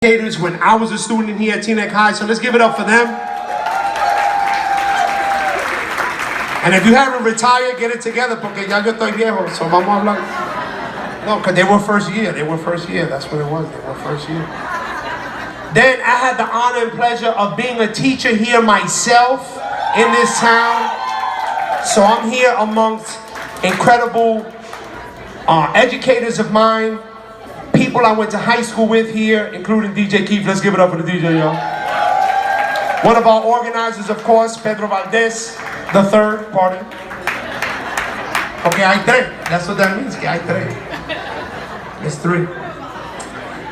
educators when I was a student here at Teaneck High, so let's give it up for them. And if you haven't retired, get it together, porque ya yo estoy viejo, so vamos a hablar. No, because they were first year, that's what it was, they were first year. Then I had the honor and pleasure of being a teacher here myself in this town. So I'm here amongst incredible educators of mine, people I went to high school with here, including DJ Keith. Let's give it up for the DJ, y'all. One of our organizers, of course, Pedro Pietri, the third party. Okay, hay tres. That's what that means. Hay tres. It's three.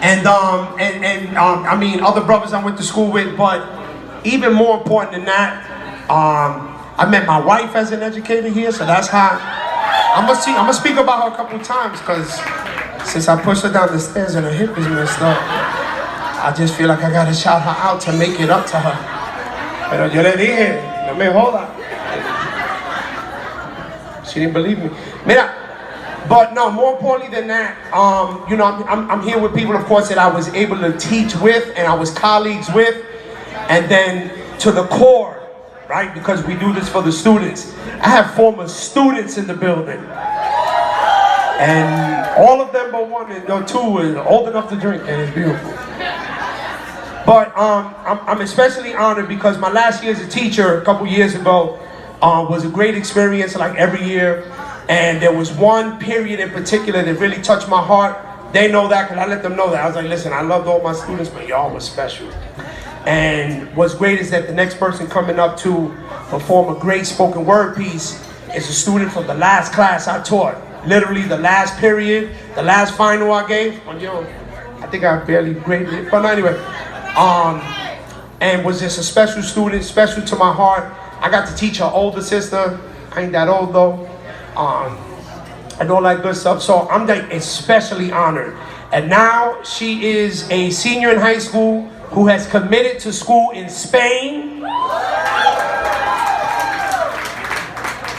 And I mean, other brothers I went to school with, but even more important than that, I met my wife as an educator here, so that's how I'm gonna speak about her a couple of times, because since I pushed her down the stairs and her hip is messed up, I just feel like I gotta shout her out to make it up to her. Pero yo le dije, no me joda. She didn't believe me. Mira, but no, more importantly than that, you know, I'm here with people, of course, that I was able to teach with and I was colleagues with, and then to the core, right? Because we do this for the students. I have former students in the building. And all of them but one or two is old enough to drink, and it's beautiful. But I'm especially honored because my last year as a teacher a couple years ago was a great experience, like every year. And there was one period in particular that really touched my heart. They know that because I let them know that. I was like, listen, I loved all my students, but y'all was special. And what's great is that the next person coming up to perform a great spoken word piece is a student from the last class I taught. Literally the last period, the last final I gave. I think I barely graded it, but anyway. And was just a special student, special to my heart. I got to teach her older sister. I ain't that old though. And all that good stuff. So I'm like especially honored. And now she is a senior in high school who has committed to school in Spain.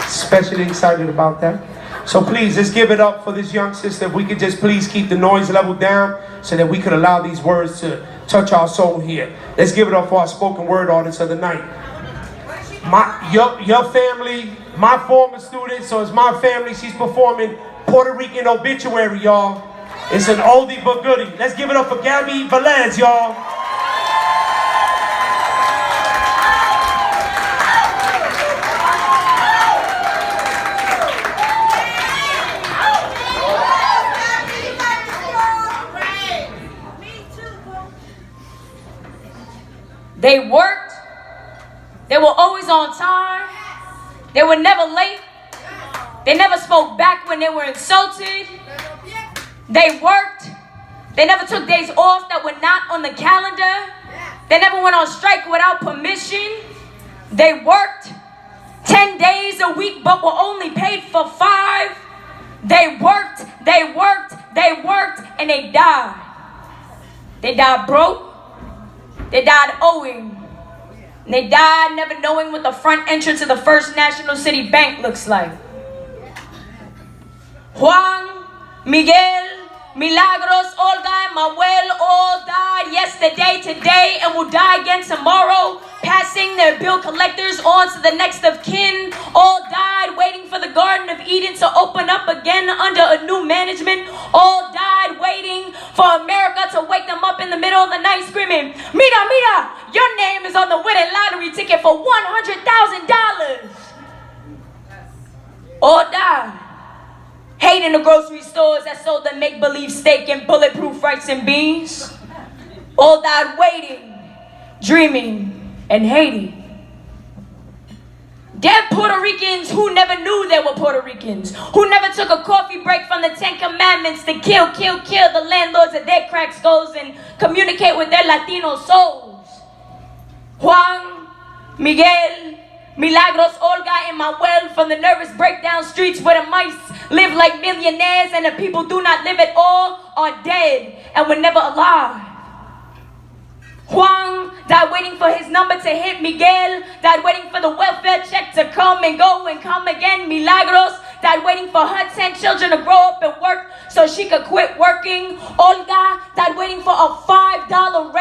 Especially excited about that. So please, let's give it up for this young sister. If we could just please keep the noise level down so that we could allow these words to touch our soul here. Let's give it up for our spoken word artist of the night. Your family, my former student, so it's my family. She's performing Puerto Rican Obituary, y'all. It's an oldie but goodie. Let's give it up for Gabby Velez, y'all. They worked. They were always on time. They were never late. They never spoke back when they were insulted. They worked. They never took days off that were not on the calendar. They never went on strike without permission. They worked 10 days a week but were only paid for 5. They worked, they worked, they worked, and they died. They died broke. They died owing. They died never knowing what the front entrance of the First National City Bank looks like. Juan, Miguel, Milagros, Olga, and Manuel all died yesterday, today, and will die again tomorrow, passing their bill collectors on to the next of kin. All died waiting for the Garden of Eden to open up again under a new management. All died waiting for America to wake them up in the middle of the night screaming, "Mira, mira, your name is on the winning lottery ticket for $100,000. All died hating the grocery stores that sold them make-believe steak and bulletproof rice and beans. All died waiting, dreaming, and hating. Dead Puerto Ricans who never knew they were Puerto Ricans, who never took a coffee break from the 10 Commandments to kill the landlords of their crack skulls and communicate with their Latino souls. Juan, Miguel, Milagros, Olga, and Manuel from the nervous breakdown streets where the mice live like millionaires and the people do not live at all are dead and were never alive. Juan died waiting for his number to hit. Miguel died waiting for the welfare check to come and go and come again. Milagros died waiting for her 10 children to grow up and work so she could quit working. Olga died waiting for a $5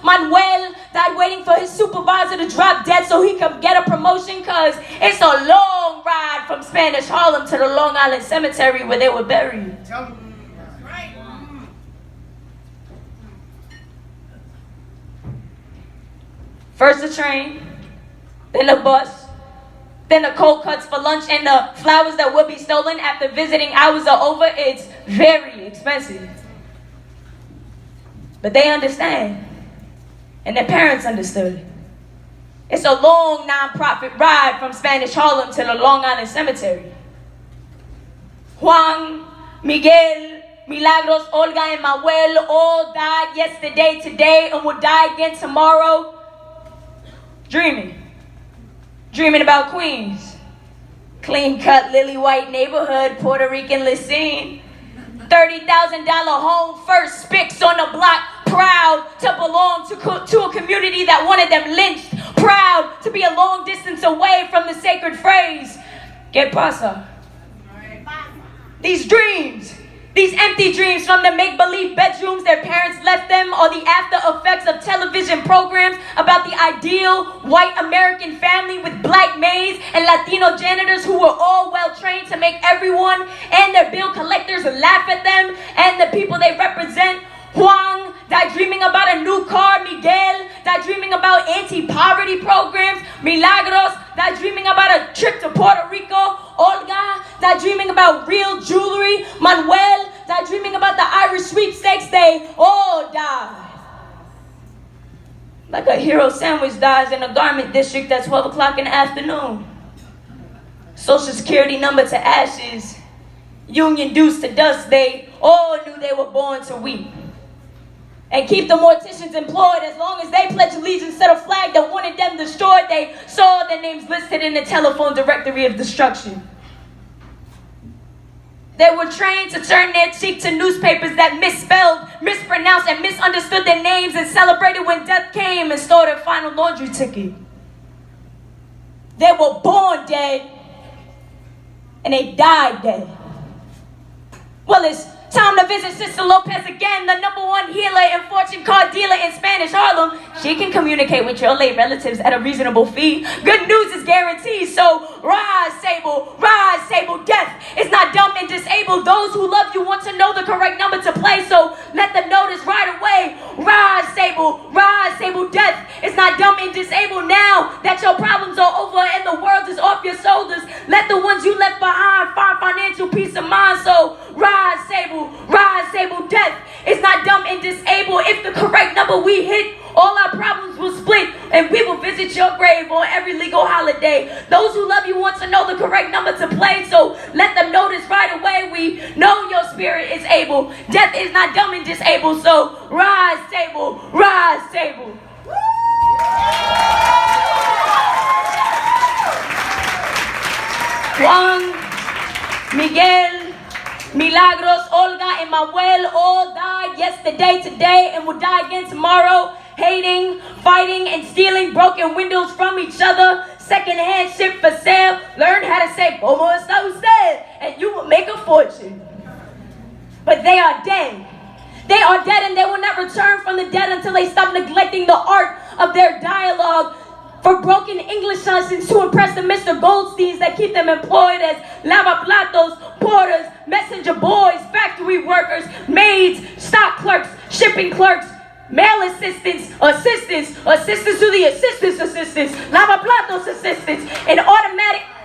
Manuel died waiting for his supervisor to drop dead so he could get a promotion, because it's a long ride from Spanish Harlem to the Long Island Cemetery where they were buried. First the train, then the bus, then the cold cuts for lunch, and the flowers that will be stolen after visiting hours are over. It's very expensive. But they understand. And their parents understood. It's a long non-profit ride from Spanish Harlem to the Long Island Cemetery. Juan, Miguel, Milagros, Olga, and Manuel all died yesterday, today, and will die again tomorrow. Dreaming about Queens. Clean-cut, lily-white neighborhood, Puerto Rican Lacine. $30,000 home, first Spicks on the block. Proud to belong to a community that wanted them lynched. Proud to be a long distance away from the sacred phrase, ¿Qué pasa? These dreams, these empty dreams from the make-believe bedrooms their parents left them, are the after effects of television programs about the ideal white American family with black maids and Latino janitors who were all well-trained to make everyone and their bill collectors laugh at them and the people they represent. Juan died dreaming about a new car. Miguel died dreaming about anti-poverty programs. Milagros died dreaming about a trip to Puerto Rico. Olga died dreaming about real jewelry. Manuel died dreaming about the Irish sweepstakes. They all died. Like a hero sandwich dies in a garment district at 12 o'clock in the afternoon. Social security number to ashes. Union dues to dust. They all knew they were born to weep. And keep the morticians employed as long as they pledged allegiance to the flag that wanted them destroyed. They saw their names listed in the telephone directory of destruction. They were trained to turn their cheek to newspapers that misspelled, mispronounced, and misunderstood their names and celebrated when death came and stole their final laundry ticket. They were born dead, and they died dead. Well, it's time to visit Sister Lopez again, the #1 healer and fortune card dealer in Spanish Harlem. She can communicate with your late relatives at a reasonable fee. Good news is guaranteed, so rise, Sable, death is not dumb and disabled. Those who love you want to know the correct number to play, so let them know this right away. Rise, Sable, death is not dumb and disabled. Now that your problems are over and the world is off your shoulders, let the ones you left behind find financial peace of mind, so rise, Sable, death is not dumb and disabled. If the correct number we hit, all our problems will split, and we will visit your grave on every legal holiday. Those who love you want to know the correct number to play, so let them know this right away. We know your spirit is able. Death is not dumb and disabled, so rise, Sable. Juan, Miguel, Milagros, Olga, and Manuel all died yesterday, today, and will die again tomorrow. Hating, fighting, and stealing broken windows from each other. Second-hand shit for sale. Learn how to say, "Como está usted?" and you will make a fortune. But they are dead. They are dead, and they will not return from the dead until they stop neglecting the art of their dialogue for broken English lessons to impress the Mr. Goldsteins that keep them employed as lavaplatos, porters, messenger boys, factory workers, maids, stock clerks, shipping clerks, mail assistants to the assistants, lavaplatos assistants, and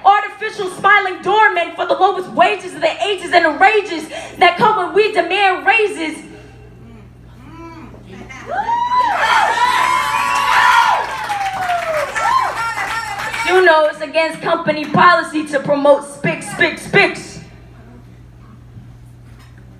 artificial smiling doormen for the lowest wages of the ages and the rages that come when we demand raises. You know it's against company policy to promote spics.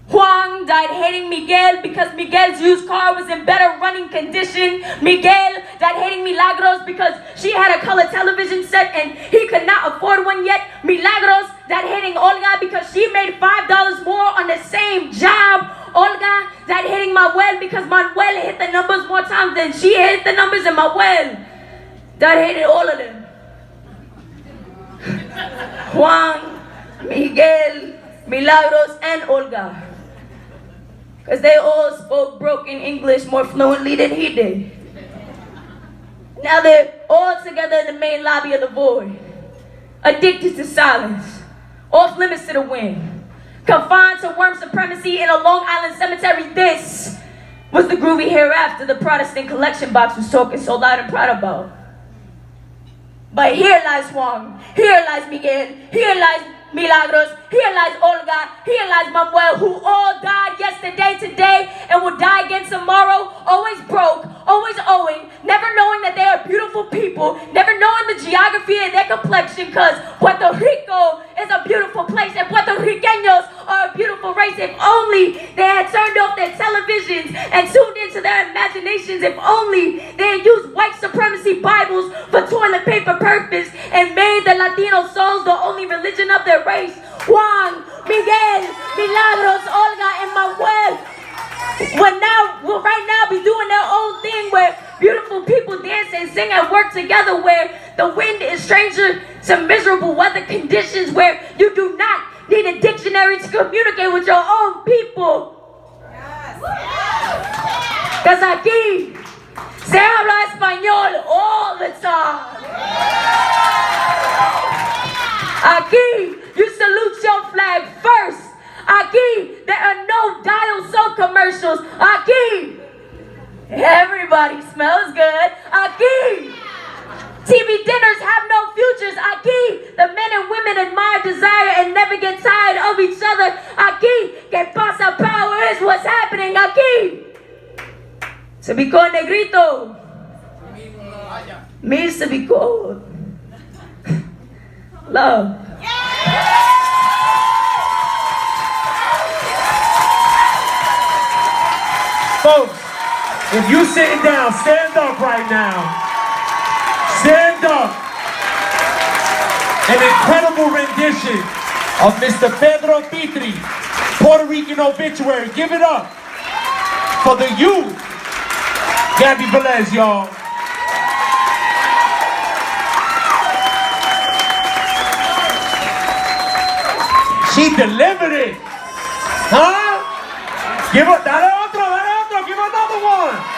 Juan died hating Miguel because Miguel's used car was in better running condition. Miguel died hating Milagros because she had a color television set and he could not afford one yet. Milagros died hating Olga because she made $5 more on the same job. Olga died hating Manuel because Manuel hit the numbers more times than she hit the numbers, and Manuel died hating all of them. Juan, Miguel, Milagros, and Olga. Because they all spoke broken English more fluently than he did. Now they're all together in the main lobby of the void, addicted to silence, off limits to the wind, confined to worm supremacy in a Long Island cemetery. This was the groovy hereafter the Protestant collection box was talking so loud and proud about. But here lies Juan, here lies Miguel, here lies Milagros, here lies Olga, here lies Manuel, who all died yesterday, today, and will die again tomorrow, always broke, always owing, never knowing that they are beautiful people, never knowing the geography of their complexion, because Puerto Rico is a beautiful place, and Puerto Ricanos are a beautiful race. If only they had turned off their televisions and tuned into their imaginations, if only they had used white supremacy Bibles for toilet paper purpose and made the Latino souls the only religion of their race. Juan, Miguel, Milagros, Olga, and Manuel will right now be doing their own thing where beautiful people dance and sing and work together, where the wind is stranger to miserable weather conditions, where you do not need a dictionary to communicate with your own people. Because aquí se habla español all the time. Aquí you salute your flag first. Aquí there are no dial soap commercials. Aquí everybody smells good. Aquí TV dinners have no futures. Aquí the men and women admire, desire, and never get tired of each other. Aquí que pasa power is what's happening. Aquí se picó negrito means to be cold. Love. Folks, if you sitting down, stand up right now. Stand up. An incredible rendition of Mr. Pedro Pietri, Puerto Rican Obituary. Give it up for the youth. Gabby Velez, y'all. She delivered it. Huh? Give up, dale otro, give another one.